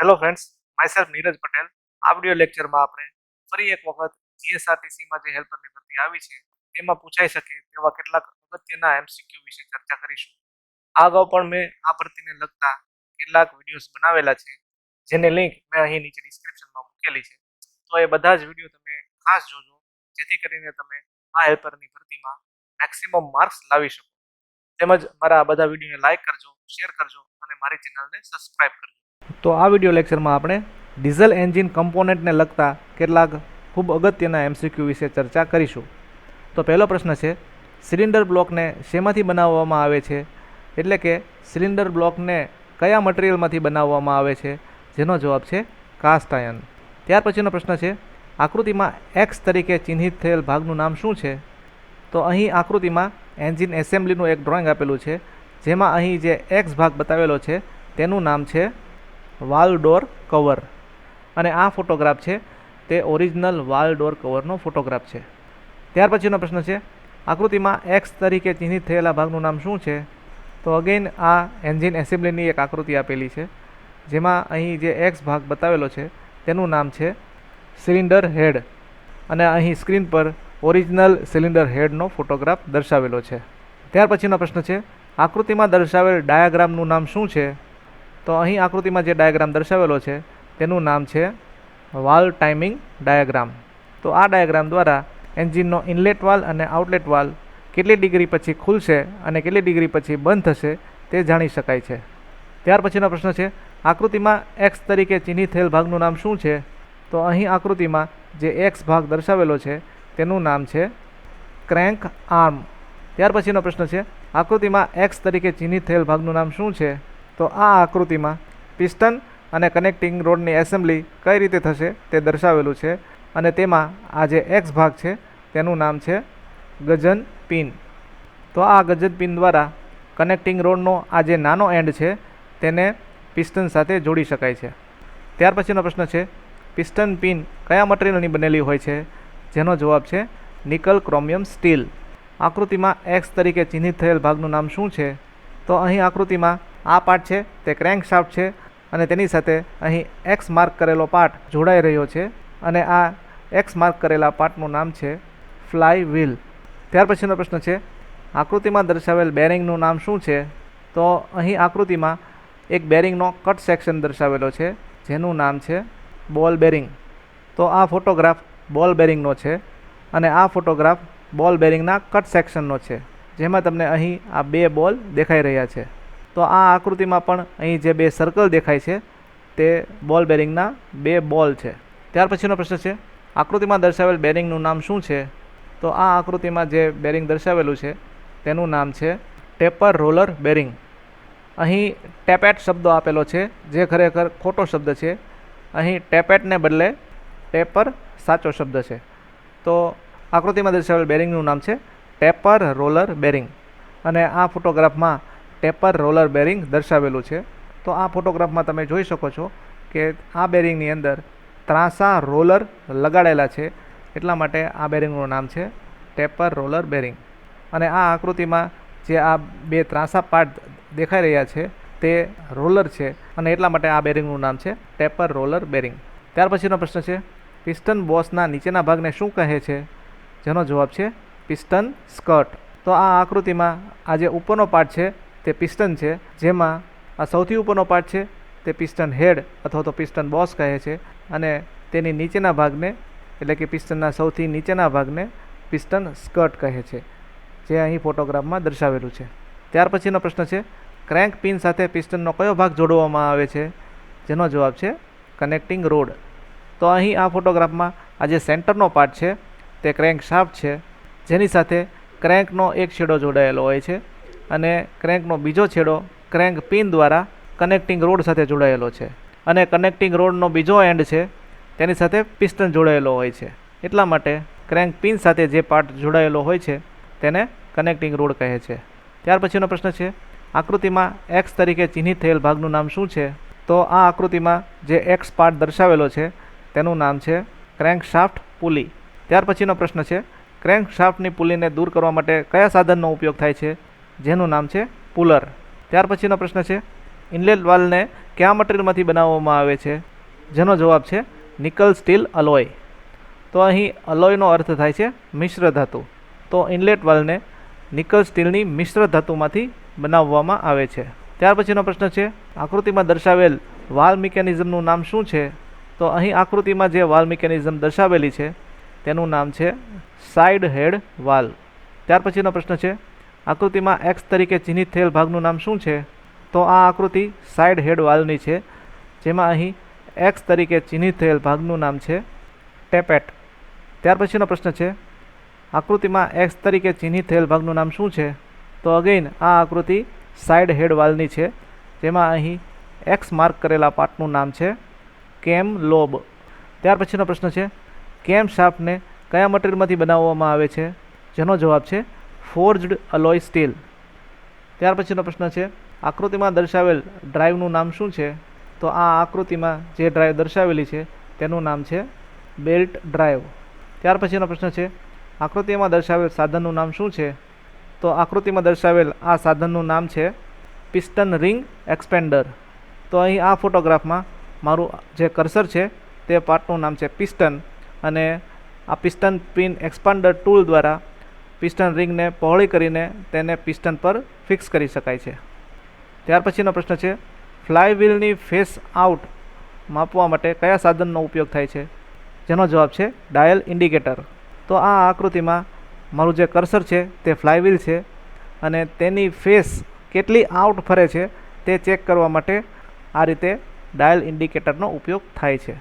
Hello friends, myself Neeraj Patel. આ video લેક્ચરમાં આપણે ફરી એક વખત જીએસઆરટીસીમાં જે હેલ્પરની ભરતી આવી છે તેમાં પૂછાઈ શકે તેવા કેટલાક અગત્યના એમસીક્યુ વિશે ચર્ચા કરીશું. આ અગાઉ પણ મેં આ ભરતીને લગતા કેટલાક વિડીયોઝ બનાવેલા છે, જેની લિંક મેં અહીં નીચે ડિસ્ક્રિપ્શનમાં મૂકેલી છે. તો એ બધા જ વિડીયો તમે ખાસ જોજો, જેથી કરીને તમે આ હેલ્પરની ભરતીમાં મેક્સિમમ માર્ક્સ લાવી શકો. તેમજ મારા આ બધા વિડીયોને લાઇક કરજો, શેર કરજો અને મારી ચેનલને સબસ્ક્રાઇબ કરજો. તો આ વિડિયો લેક્ચરમાં આપણે ડીઝલ એન્જિન કમ્પોનન્ટને લગતા કેટલાક ખૂબ અગત્યના એમસીક્યુ વિશે ચર્ચા કરીશું. તો પહેલો પ્રશ્ન છે, સિલિન્ડર બ્લોકને શેમાંથી બનાવવામાં આવે છે? એટલે કે સિલિન્ડર બ્લોકને કયા મટીરિયલમાંથી બનાવવામાં આવે છે? જેનો જવાબ છે કાસ્ટ આયર્ન. ત્યાર પછીનો પ્રશ્ન છે, આકૃતિમાં એક્સ તરીકે ચિહ્નિત થયેલ ભાગનું નામ શું છે? તો અહીં આકૃતિમાં એન્જિન એસેમ્બલીનું એક ડ્રોઈંગ આપેલું છે, જેમાં અહીં જે એક્સ ભાગ બતાવેલો છે તેનું નામ છે વાલ્વ ડોર કવર. અને આ ફોટોગ્રાફ છે તે ઓરિજિનલ વાલ્વ ડોર કવરનો ફોટોગ્રાફ છે. ત્યાર પછીનો પ્રશ્ન છે, આકૃતિમાં એક્સ તરીકે ચિહ્નિત થયેલા ભાગનું નામ શું છે? તો અગેન આ એન્જિન એસેમ્બલીની એક આકૃતિ આપેલી છે, જેમાં અહીં જે એક્સ ભાગ બતાવેલો છે તેનું નામ છે સિલિન્ડર હેડ. અને અહીં સ્ક્રીન પર ઓરિજિનલ સિલિન્ડર હેડનો ફોટોગ્રાફ દર્શાવેલો છે. ત્યાર પછીનો પ્રશ્ન છે, આકૃતિમાં દર્શાવેલ ડાયાગ્રામનું નામ શું છે? તો અહીં આકૃતિમાં જે ડાયાગ્રામ દર્શાવેલો છે તેનું નામ છે વાલ્વ ટાઇમિંગ ડાયાગ્રામ. તો આ ડાયાગ્રામ દ્વારા એન્જિનનો ઇનલેટ વાલ્વ અને આઉટલેટ વાલ્વ કેટલી ડિગ્રી પછી ખુલશે અને કેટલી ડિગ્રી પછી બંધ થશે તે જાણી શકાય છે. ત્યાર પછીનો પ્રશ્ન છે, આકૃતિમાં એક્સ તરીકે ચિહ્નિત થયેલ ભાગનું નામ શું છે? તો અહીં આકૃતિમાં જે એક્સ ભાગ દર્શાવેલો છે તેનું નામ છે ક્રેન્ક આર્મ. ત્યાર પછીનો પ્રશ્ન છે, આકૃતિમાં એક્સ તરીકે ચિહ્નિત થયેલ ભાગનું નામ શું છે? તો આ આકૃતિમાં પિસ્ટન અને કનેક્ટિંગ રોડની એસેમ્બલી કઈ રીતે થશે તે દર્શાવેલું છે, અને તેમાં આ જે એક્સ ભાગ છે તેનું નામ છે ગજન પિન. તો આ ગજન પિન દ્વારા કનેક્ટિંગ રોડનો આ જે નાનો એન્ડ છે તેને પિસ્ટન સાથે જોડી શકાય છે. ત્યાર પછીનો પ્રશ્ન છે, પિસ્ટન પિન કયા મટીરિયલની બનેલી હોય છે? જેનો જવાબ છે નિકલ ક્રોમિયમ સ્ટીલ. આકૃતિમાં એક્સ તરીકે ચિહ્નિત થયેલ ભાગનું નામ શું છે? તો અહીં આકૃતિમાં આ પાર્ટ છે તે ક્રેન્ક શાફ્ટ છે, અને તેની સાથે અહીં એક્સ માર્ક કરેલો પાર્ટ જોડાઈ રહ્યો છે, અને આ એક્સ માર્ક કરેલા પાર્ટનું નામ છે ફ્લાય વ્હીલ. ત્યાર પછીનો પ્રશ્ન છે, આકૃતિમાં દર્શાવેલ બેરિંગનું નામ શું છે? તો અહીં આકૃતિમાં એક બેરિંગનો કટ સેક્શન દર્શાવેલો છે, જેનું નામ છે બોલ બેરિંગ. તો આ ફોટોગ્રાફ બોલ બેરિંગનો છે, અને આ ફોટોગ્રાફ બોલ બેરિંગના કટ સેક્શનનો છે, જેમાં તમને અહીં આ બે બોલ દેખાઈ રહ્યા છે. તો આ આકૃતિમાં પણ અહીં જે બે સર્કલ દેખાય છે તે બોલ બેરિંગના બે બોલ છે. ત્યાર પછીનો પ્રશ્ન છે, આકૃતિમાં દર્શાવેલ બેરિંગનું નામ શું છે? તો આ આકૃતિમાં જે બેરિંગ દર્શાવેલું છે તેનું નામ છે ટેપર રોલર બેરિંગ. અહીં ટેપેટ શબ્દ આપેલો છે, જે ખરેખર ખોટો શબ્દ છે. અહીં ટેપેટને બદલે ટેપર સાચો શબ્દ છે. તો આકૃતિમાં દર્શાવેલ બેરિંગનું નામ છે ટેપર રોલર બેરિંગ, અને આ ફોટોગ્રાફમાં ટેપર રોલર બેરિંગ દર્શાવેલું છે. તો આ ફોટોગ્રાફમાં તમે જોઈ શકો છો કે આ બેરિંગની અંદર ત્રાંસા રોલર લગાડેલા છે, એટલા માટે આ બેરિંગનું નામ છે ટેપર રોલર બેરિંગ. અને આ આકૃતિમાં જે આ બે ત્રાંસા પાર્ટ દેખાઈ રહ્યા છે તે રોલર છે, અને એટલા માટે આ બેરિંગનું નામ છે ટેપર રોલર બેરિંગ. ત્યાર પછીનો પ્રશ્ન છે, પિસ્ટન બોસના નીચેના ભાગને શું કહે છે? જેનો જવાબ છે પિસ્ટન સ્કર્ટ. તો આ આકૃતિમાં આ જે ઉપરનો પાર્ટ છે તે પિસ્ટન છે, જેમાં આ સૌથી ઉપરનો પાર્ટ છે તે પિસ્ટન હેડ અથવા તો પિસ્ટન બોસ કહે છે, અને તેની નીચેના ભાગને એટલે કે પિસ્ટનના સૌથી નીચેના ભાગને પિસ્ટન સ્કર્ટ કહે છે, જે અહીં ફોટોગ્રાફમાં દર્શાવેલું છે. ત્યાર પછીનો પ્રશ્ન છે, ક્રેન્ક પિન સાથે પિસ્ટનનો કયો ભાગ જોડવામાં આવે છે? જેનો જવાબ છે કનેક્ટિંગ રોડ. તો અહીં આ ફોટોગ્રાફમાં આ જે સેન્ટરનો પાર્ટ છે તે ક્રેન્ક શાફ્ટ છે, જેની સાથે ક્રેન્કનો એક છેડો જોડાયેલો હોય છે, અને ક્રેન્કનો બીજો છેડો ક્રેન્ક પિન દ્વારા કનેક્ટિંગ રોડ સાથે જોડાયેલો છે, અને કનેક્ટિંગ રોડનો બીજો એન્ડ છે તેની સાથે પિસ્ટન જોડાયેલો હોય છે. એટલા માટે ક્રેન્ક પિન સાથે જે પાર્ટ જોડાયેલો હોય છે તેને કનેક્ટિંગ રોડ કહે છે. ત્યાર પછીનો પ્રશ્ન છે, આકૃતિમાં એક્સ તરીકે ચિહ્નિત થયેલ ભાગનું નામ શું છે? તો આ આકૃતિમાં જે એક્સ પાર્ટ દર્શાવેલો છે તેનું નામ છે ક્રેન્ક શાફ્ટ પુલી. ત્યાર પછીનો પ્રશ્ન છે, ક્રેન્ક શાફ્ટની પુલીને દૂર કરવા માટે કયા સાધનનો ઉપયોગ થાય છે? જેનું નામ છે પુલર. ત્યાર પછીનો પ્રશ્ન છે, ઇનલેટ વાલ્વને કયા મટીરિયલમાંથી બનાવવામાં આવે છે? જેનો જવાબ છે નિકલ સ્ટીલ અલોય. તો અહીં અલોયનો અર્થ થાય છે મિશ્ર ધાતુ. તો ઇનલેટ વાલ્વને નિકલ સ્ટીલની મિશ્ર ધાતુમાંથી બનાવવામાં આવે છે. ત્યાર પછીનો પ્રશ્ન છે, આકૃતિમાં દર્શાવેલ વાલ્વ મિકેનિઝમનું નામ શું છે? તો અહીં આકૃતિમાં જે વાલ્વ મિકેનિઝમ દર્શાવેલી છે તેનું નામ છે સાઇડ હેડ વાલ્વ. ત્યાર પછીનો પ્રશ્ન છે, આકૃતિમાં એક્સ તરીકે ચિહ્નિત થયેલ ભાગનું નામ શું છે? તો આ આકૃતિ સાઇડ હેડ વાલ્વની છે, જેમાં અહીં એક્સ તરીકે ચિહ્નિત થયેલ ભાગનું નામ છે ટેપેટ. ત્યાર પછીનો પ્રશ્ન છે, આકૃતિમાં એક્સ તરીકે ચિહ્નિત થયેલ ભાગનું નામ શું છે? તો અગેઇન આ આકૃતિ સાઇડ હેડ વાલ્વની છે, જેમાં અહીં એક્સ માર્ક કરેલા પાર્ટનું નામ છે કેમ લોબ. ત્યાર પછીનો પ્રશ્ન છે, કેમ શાફ્ટને કયા મટીરિયલમાંથી બનાવવામાં આવે છે? જેનો જવાબ છે ફોર્જડ અલોય સ્ટીલ. ત્યાર પછીનો પ્રશ્ન છે, આકૃતિમાં દર્શાવેલ ડ્રાઈવનું નામ શું છે? તો આ આકૃતિમાં જે ડ્રાઈવ દર્શાવેલી છે તેનું નામ છે બેલ્ટ ડ્રાઈવ. ત્યાર પછીનો પ્રશ્ન છે, આકૃતિમાં દર્શાવેલ સાધનનું નામ શું છે? તો આકૃતિમાં દર્શાવેલ આ સાધનનું નામ છે પિસ્ટન રિંગ એક્સપેન્ડર. તો અહીં આ ફોટોગ્રાફમાં મારું જે કર્સર છે તે પાર્ટનું નામ છે પિસ્ટન, અને આ પિસ્ટન પિન એક્સપાન્ડર ટૂલ દ્વારા પિસ્ટન રિંગને પહોળી કરીને તેને પિસ્ટન પર ફિક્સ કરી શકાય છે. ત્યાર પછીનો પ્રશ્ન છે, ફ્લાય વ્હીલની ફેસ આઉટ માપવા માટે કયા સાધનનો ઉપયોગ થાય છે? જેનો જવાબ છે ડાયલ ઇન્ડિકેટર. તો આ આકૃતિમાં મારું જે કર્સર છે તે ફ્લાય વ્હીલ છે, અને તેની ફેસ કેટલી આઉટ ફરે છે તે ચેક કરવા માટે આ રીતે ડાયલ ઇન્ડિકેટરનો ઉપયોગ થાય છે.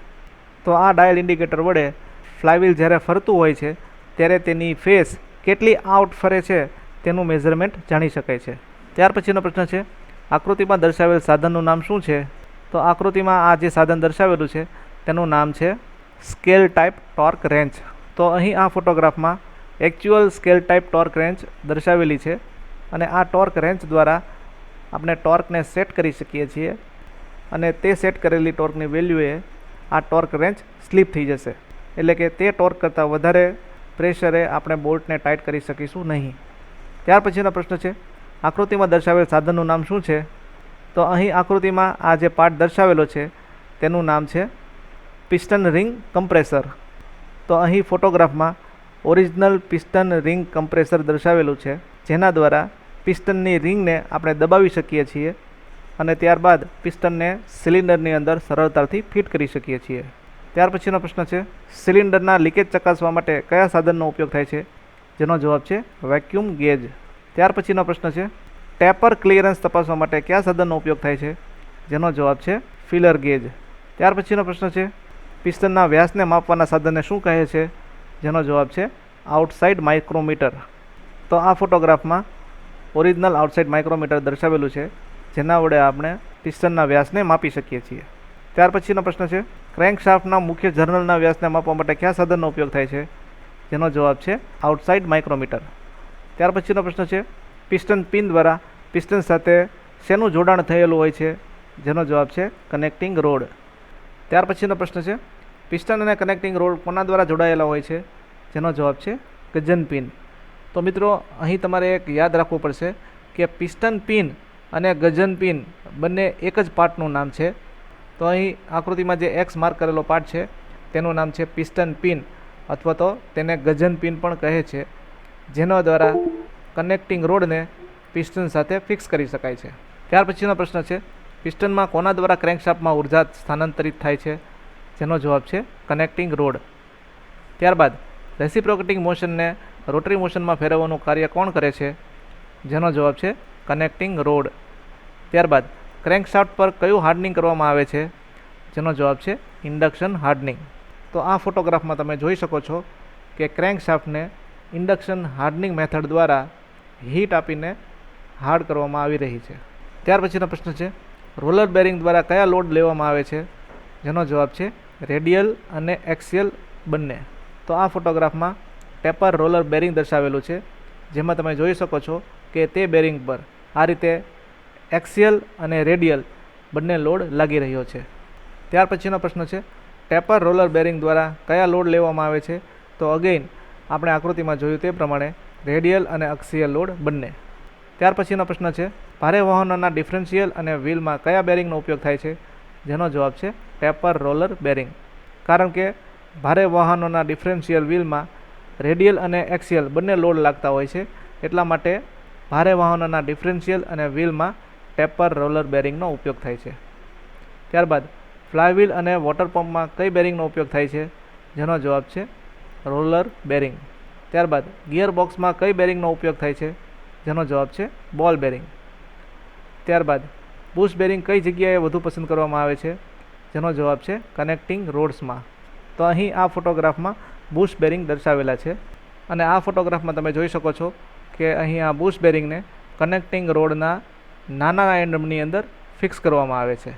તો આ ડાયલ ઇન્ડિકેટર વડે ફ્લાય વ્હીલ જ્યારે ફરતું હોય છે ત્યારે તેની ફેસ કેટલી આઉટ ફરે છે તેનું મેઝરમેન્ટ જાણી શકાય છે. ત્યાર પછીનો પ્રશ્ન છે, આકૃતિમાં દર્શાવેલ સાધનનું નામ શું છે? તો આકૃતિમાં આ જે સાધન દર્શાવેલું છે તેનું નામ છે સ્કેલ ટાઈપ ટોર્ક રેન્ચ. તો અહીં આ ફોટોગ્રાફમાં actual scale type torque wrench દર્શાવેલી છે, અને આ ટોર્ક રેન્ચ દ્વારા આપણે ટોર્કને સેટ કરી શકીએ છીએ, અને તે સેટ કરેલી ટોર્કની વેલ્યુએ આ ટોર્ક રેન્ચ સ્લીપ થઈ જશે, એટલે કે તે ટોર્ક કરતાં વધારે પ્રેશરે આપણે બોલ્ટને ટાઈટ કરી શકીશું નહીં. ત્યાર પછીનો પ્રશ્ન છે, આકૃતિમાં દર્શાવેલ સાધનનું નામ શું છે? તો અહીં આકૃતિમાં આ જે પાર્ટ દર્શાવેલો છે તેનું નામ છે પિસ્ટન રિંગ કમ્પ્રેસર. તો અહીં ફોટોગ્રાફમાં ઓરિજિનલ પિસ્ટન રિંગ કમ્પ્રેસર દર્શાવેલું છે, જેના દ્વારા પિસ્ટનની રિંગને આપણે દબાવી શકીએ છીએ, અને ત્યારબાદ પિસ્ટનને સિલિન્ડરની અંદર સરળતાથી ફિટ કરી શકીએ છીએ. ત્યાર પછીનો પ્રશ્ન છે, સિલિન્ડરના લીકેજ ચકાસવા માટે કયા સાધનનો ઉપયોગ થાય છે? જેનો જવાબ છે વેક્યુમ ગેજ. ત્યાર પછીનો પ્રશ્ન છે, ટેપર ક્લિયરન્સ તપાસવા માટે કયા સાધનનો ઉપયોગ થાય છે? જેનો જવાબ છે ફિલર ગેજ. ત્યાર પછીનો પ્રશ્ન છે, પિસ્ટનના વ્યાસને માપવાના સાધનને શું કહે છે? જેનો જવાબ છે આઉટસાઇડ માઇક્રોમીટર. તો આ ફોટોગ્રાફમાં ઓરિજિનલ આઉટસાઇડ માઇક્રોમીટર દર્શાવેલું છે, જેના વડે આપણે પિસ્ટનના વ્યાસને માપી શકીએ છીએ. ત્યાર પછીનો પ્રશ્ન છે, ક્રેન્કશાફ્ટના મુખ્ય જર્નલના વ્યાસને માપવા માટે કયા સાધનનો ઉપયોગ થાય છે? જેનો જવાબ છે આઉટસાઇડ માઇક્રોમીટર. ત્યાર પછીનો પ્રશ્ન છે, પિસ્ટન પિન દ્વારા પિસ્ટન સાથે શેનું જોડાણ થયેલું હોય છે? જેનો જવાબ છે કનેક્ટિંગ રોડ. ત્યાર પછીનો પ્રશ્ન છે, પિસ્ટન અને કનેક્ટિંગ રોડ કોના દ્વારા જોડાયેલા હોય છે? જેનો જવાબ છે ગજન પિન. તો મિત્રો, અહીં તમારે એક યાદ રાખવું પડશે કે પિસ્ટન પિન અને ગજન પિન બંને એક જ પાર્ટનું નામ છે. તો અહીં આકૃતિમાં જે એક્સ માર્ક કરેલો પાર્ટ છે તેનું નામ છે પિસ્ટન પિન, અથવા તો તેને ગજન પિન પણ કહે છે, જેના દ્વારા કનેક્ટિંગ રોડને પિસ્ટન સાથે ફિક્સ કરી શકાય છે. ત્યાર પછીનો પ્રશ્ન છે, પિસ્ટનમાં કોના દ્વારા ક્રેન્કશાફ્ટમાં ઉર્જા સ્થાનાંતરિત થાય છે? જેનો જવાબ છે કનેક્ટિંગ રોડ. ત્યારબાદ રેસિપ્રોકેટિંગ મોશનને રોટરી મોશનમાં ફેરવવાનું કાર્ય કોણ કરે છે? જેનો જવાબ છે કનેક્ટિંગ રોડ. ત્યારબાદ ક્રેન્કશાફ્ટ પર કયું હાર્ડનિંગ કરવામાં આવે છે? જેનો જવાબ છે ઇન્ડક્શન હાર્ડનિંગ. તો આ ફોટોગ્રાફમાં તમે જોઈ શકો છો કે ક્રેન્કશાફ્ટને ઇન્ડક્શન હાર્ડનિંગ મેથડ દ્વારા હીટ આપીને હાર્ડ કરવામાં આવી રહી છે. ત્યાર પછીનો પ્રશ્ન છે, રોલર બેરિંગ દ્વારા કયા લોડ લેવામાં આવે છે? જેનો જવાબ છે રેડિયલ અને એક્સિયલ બંને. તો આ ફોટોગ્રાફમાં ટેપર રોલર બેરિંગ દર્શાવેલું છે, જેમાં તમે જોઈ શકો છો કે તે બેરિંગ પર આ રીતે એક્સિયલ અને રેડિયલ બંને લોડ લાગી રહ્યો છે. ત્યાર પછીનો પ્રશ્ન છે, ટેપર રોલર બેરિંગ દ્વારા કયા લોડ લેવામાં આવે છે? તો અગેઇન આપણે આકૃતિમાં જોયું તે પ્રમાણે રેડિયલ અને અક્ષીય લોડ બંને. ત્યાર પછીનો પ્રશ્ન છે, ભારે વાહનોના ડિફરન્શિયલ અને વ્હીલમાં કયા બેરિંગનો ઉપયોગ થાય છે? જેનો જવાબ છે ટેપર રોલર બેરિંગ. કારણ કે ભારે વાહનોના ડિફરન્શિયલ વ્હીલમાં રેડિયલ અને એક્સિયલ બંને લોડ લાગતા હોય છે, એટલા માટે ભારે વાહનોના ડિફરન્શિયલ અને વ્હીલમાં ટેપર રોલર બેરિંગનો ઉપયોગ થાય છે. ત્યારબાદ ફ્લાયવ્હીલ અને વોટર પંપમાં કઈ બેરિંગનો ઉપયોગ થાય છે? જેનો જવાબ છે રોલર બેરિંગ. ત્યારબાદ ગિયરબોક્સમાં કઈ બેરિંગનો ઉપયોગ થાય છે? જેનો જવાબ છે બોલ બેરિંગ. ત્યારબાદ બુશ બેરિંગ કઈ જગ્યાએ વધુ પસંદ કરવામાં આવે છે? જેનો જવાબ છે કનેક્ટિંગ રોડ્સમાં. તો અહીં આ ફોટોગ્રાફમાં બુશ બેરિંગ દર્શાવેલા છે અને આ ફોટોગ્રાફમાં તમે જોઈ શકો છો કે અહીં આ બુશ બેરિંગને કનેક્ટિંગ રોડના નાના એન્ડની અંદર ફિક્સ કરવામાં આવે છે.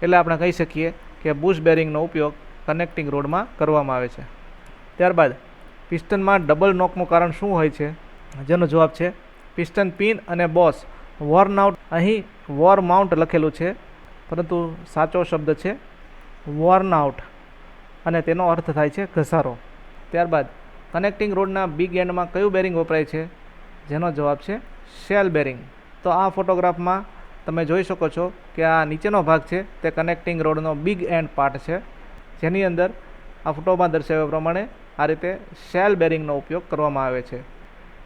એટલે આપણે કહી શકીએ કે બુશ બેરિંગનો ઉપયોગ કનેક્ટિંગ રોડમાં કરવામાં આવે છે. ત્યારબાદ પિસ્ટનમાં ડબલ નોકનું કારણ શું હોય છે? જેનો જવાબ છે પિસ્ટન પિન અને બોસ વોર્ન આઉટ. અહીં વોર માઉન્ટ લખેલું છે, પરંતુ સાચો શબ્દ છે વોર્ન આઉટ અને તેનો અર્થ થાય છે ઘસારો. ત્યારબાદ કનેક્ટિંગ રોડના બિગ એન્ડમાં કયું બેરિંગ વપરાય છે? જેનો જવાબ છે શેલ બેરિંગ. તો આ ફોટોગ્રાફમાં તમે જોઈ શકો છો કે આ નીચેનો ભાગ છે તે કનેક્ટિંગ રોડનો બિગ એન્ડ પાર્ટ છે, જેની અંદર આ ફોટોમાં દર્શાવ્યા પ્રમાણે આ રીતે શેલ બેરિંગનો ઉપયોગ કરવામાં આવે છે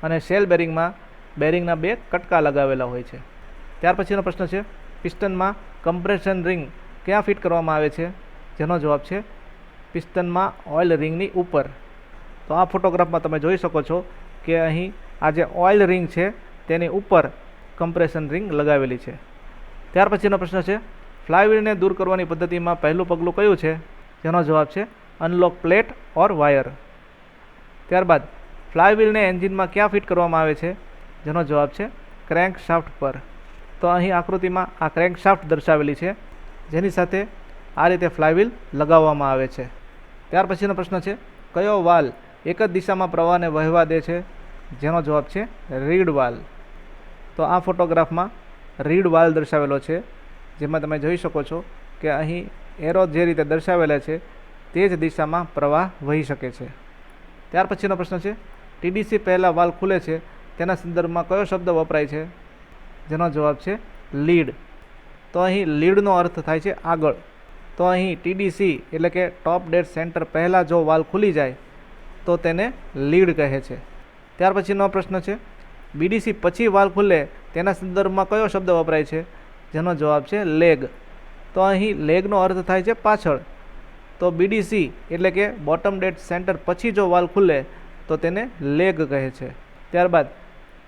અને શેલ બેરિંગમાં બેરિંગના 2 કટકા લગાવેલા હોય છે. ત્યાર પછીનો પ્રશ્ન છે પિસ્ટનમાં કમ્પ્રેશન રિંગ ક્યાં ફિટ કરવામાં આવે છે? જેનો જવાબ છે પિસ્ટનમાં ઓઇલ રિંગની ઉપર. તો આ ફોટોગ્રાફમાં તમે જોઈ શકો છો કે અહીં આ જે ઓઇલ રિંગ છે તેની ઉપર કમ્પ્રેશન રિંગ લગાવેલી છે. ત્યાર પછીનો પ્રશ્ન છે ફ્લાયવ્હીલને દૂર કરવાની પદ્ધતિમાં પહેલું પગલું કયું છે? જેનો જવાબ છે અનલોક પ્લેટ ઓર વાયર. ત્યારબાદ ફ્લાયવ્હીલને એન્જિનમાં ક્યાં ફિટ કરવામાં આવે છે? જેનો જવાબ છે ક્રેન્ક શાફ્ટ પર. તો અહીં આકૃતિમાં આ ક્રેન્ક શાફ્ટ દર્શાવેલી છે, જેની સાથે આ રીતે ફ્લાયવ્હીલ લગાવવામાં આવે છે. ત્યાર પછીનો પ્રશ્ન છે કયો વાલ એક જ દિશામાં પ્રવાહને વહેવા દે છે? જેનો જવાબ છે રીડ વાલ. તો આ ફોટોગ્રાફમાં રીડ વાલ દર્શાવેલો છે, જેમાં તમે જોઈ શકો છો કે અહીં એરો જે રીતે દર્શાવેલા છે તે જ દિશામાં પ્રવાહ વહી શકે છે. ત્યાર પછીનો પ્રશ્ન છે ટીડીસી પહેલાં વાલ ખુલે છે તેના સંદર્ભમાં કયો શબ્દ વપરાય છે? જેનો જવાબ છે લીડ. તો અહીં લીડનો અર્થ થાય છે આગળ. તો અહીં ટીડીસી એટલે કે ટોપ ડેડ સેન્ટર પહેલાં જો વાલ ખુલી જાય તો તેને લીડ કહે છે. ત્યાર પછીનો પ્રશ્ન છે બીડીસી પછી વાલ ખુલે તેના સંદર્ભમાં કયો શબ્દ વપરાય છે? જેનો જવાબ છે લેગ. તો અહીં લેગનો અર્થ થાય છે પાછળ. તો બીડીસી એટલે કે બોટમ ડેડ સેન્ટર પછી જો વાલ ખુલે તો તેને લેગ કહે છે. ત્યારબાદ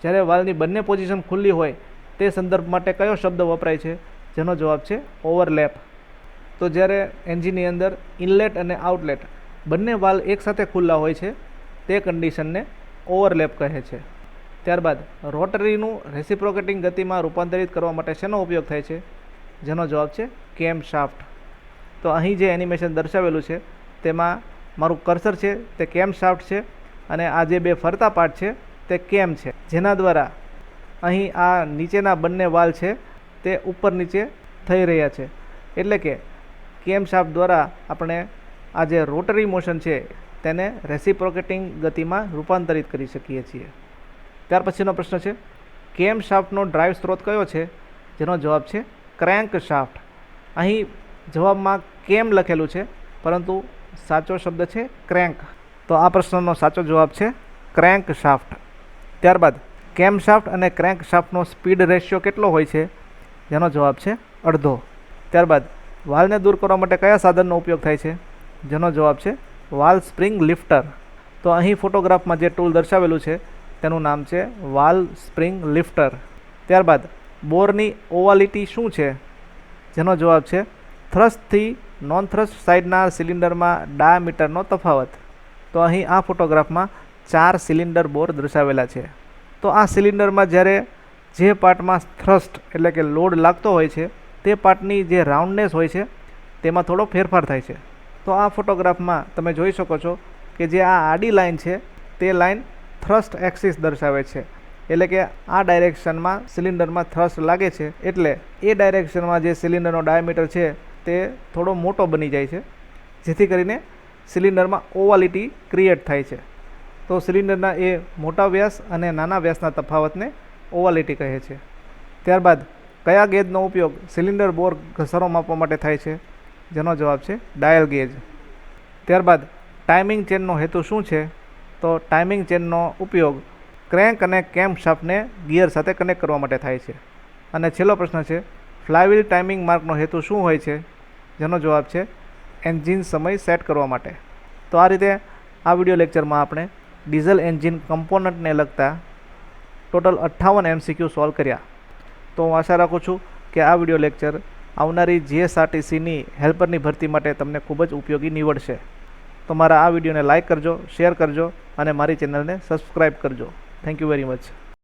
જ્યારે વાલની બંને પોઝિશન ખુલ્લી હોય તે સંદર્ભ માટે કયો શબ્દ વપરાય છે? જેનો જવાબ છે ઓવરલેપ. તો જ્યારે એન્જિનની અંદર ઇનલેટ અને આઉટલેટ બંને વાલ એકસાથે ખુલ્લા હોય છે તે કન્ડિશનને ઓવરલેપ કહે છે. ત્યારબાદ રોટરીનું રેસિપ્રોકેટિંગ ગતિમાં રૂપાંતરિત કરવા માટે શેનો ઉપયોગ થાય છે? જેનો જવાબ છે કેમ શાફ્ટ. તો અહીં જે એનિમેશન દર્શાવેલું છે તેમાં મારું કર્સર છે તે કેમ શાફ્ટ છે અને આ જે 2 ફરતા પાર્ટ છે તે કેમ છે, જેના દ્વારા અહીં આ નીચેના બંને વાલ છે તે ઉપર નીચે થઈ રહ્યા છે. એટલે કે કેમ શાફ્ટ દ્વારા આપણે આ જે રોટરી મોશન છે તેને રેસિપ્રોકેટિંગ ગતિમાં રૂપાંતરિત કરી શકીએ છીએ. ત્યાર પછીનો પ્રશ્ન છે કેમ શાફ્ટનો ડ્રાઈવ સ્ત્રોત કયો છે? જેનો જવાબ છે ક્રેન્ક શાફ્ટ. અહીં જવાબમાં કેમ લખેલું છે, પરંતુ સાચો શબ્દ છે ક્રેન્ક. તો આ પ્રશ્નનો સાચો જવાબ છે ક્રેન્ક શાફ્ટ. ત્યારબાદ કેમ શાફ્ટ અને ક્રેન્ક શાફ્ટનો સ્પીડ રેશિયો કેટલો હોય છે? જેનો જવાબ છે અડધો. ત્યારબાદ વાલને દૂર કરવા માટે કયા સાધનનો ઉપયોગ થાય છે? જેનો જવાબ છે વાલ સ્પ્રિંગ લિફ્ટર. તો અહીં ફોટોગ્રાફમાં જે ટૂલ દર્શાવેલું છે તેનું નામ છે વાલ સ્પ્રિંગ લિફ્ટર. ત્યારબાદ બોરની ઓવાલિટી શું છે? જેનો જવાબ છે થ્રસ્ટથી નોન થ્રસ્ટ સાઇડના સિલિન્ડરમાં ડાયામીટરનો તફાવત. તો અહીં આ ફોટોગ્રાફમાં 4 સિલિન્ડર બોર દર્શાવેલા છે. તો આ સિલિન્ડરમાં જ્યારે જે પાર્ટમાં થ્રસ્ટ એટલે કે લોડ લાગતો હોય છે તે પાર્ટની જે રાઉન્ડનેસ હોય છે તેમાં થોડો ફેરફાર થાય છે. તો આ ફોટોગ્રાફમાં તમે જોઈ શકો છો કે જે આ આડી લાઇન છે તે લાઇન થ્રસ્ટ એક્સિસ દર્શાવે છે. એટલે કે આ ડાયરેક્શનમાં સિલિન્ડરમાં થ્રસ્ટ લાગે છે, એટલે એ ડાયરેક્શનમાં જે સિલિન્ડરનો ડાયામીટર છે તે થોડો મોટો બની જાય છે, જેથી કરીને સિલિન્ડરમાં ઓવાલિટી ક્રિએટ થાય છે. તો સિલિન્ડરના એ મોટા વ્યાસ અને નાના વ્યાસના તફાવતને ઓવાલિટી કહે છે. ત્યારબાદ કયા ગેજનો ઉપયોગ સિલિન્ડર બોર ઘસારો માપવા માટે થાય છે? જેનો જવાબ છે ડાયલ ગેજ. ત્યારબાદ ટાઇમિંગ ચેનનો હેતુ શું છે? તો ટાઇમિંગ ચેનનો ઉપયોગ ક્રેન્ક અને કેમ શાફ્ટને ગિયર સાથે કનેક્ટ કરવા માટે થાય છે. અને છેલ્લો પ્રશ્ન છે, ફ્લાયવ્હીલ ટાઇમિંગ માર્કનો હેતુ શું હોય છે? જેનો જવાબ છે એન્જિન સમય સેટ કરવા માટે. તો આ રીતે આ વિડીયો લેક્ચરમાં આપણે ડીઝલ એન્જિન કમ્પોનન્ટને લગતા ટોટલ 58 MCQ સોલ્વ કર્યા. તો હું આશા રાખું છું કે આ વિડીયો લેક્ચર આવનારી જીએસઆરટીસીની હેલ્પરની ભરતી માટે તમને ખૂબ જ ઉપયોગી નીવડશે. તો મારા આ વિડીયોને લાઇક કરજો, શેર કરજો અને મારી ચેનલને સબસ્ક્રાઈબ કરજો. Thank you very much.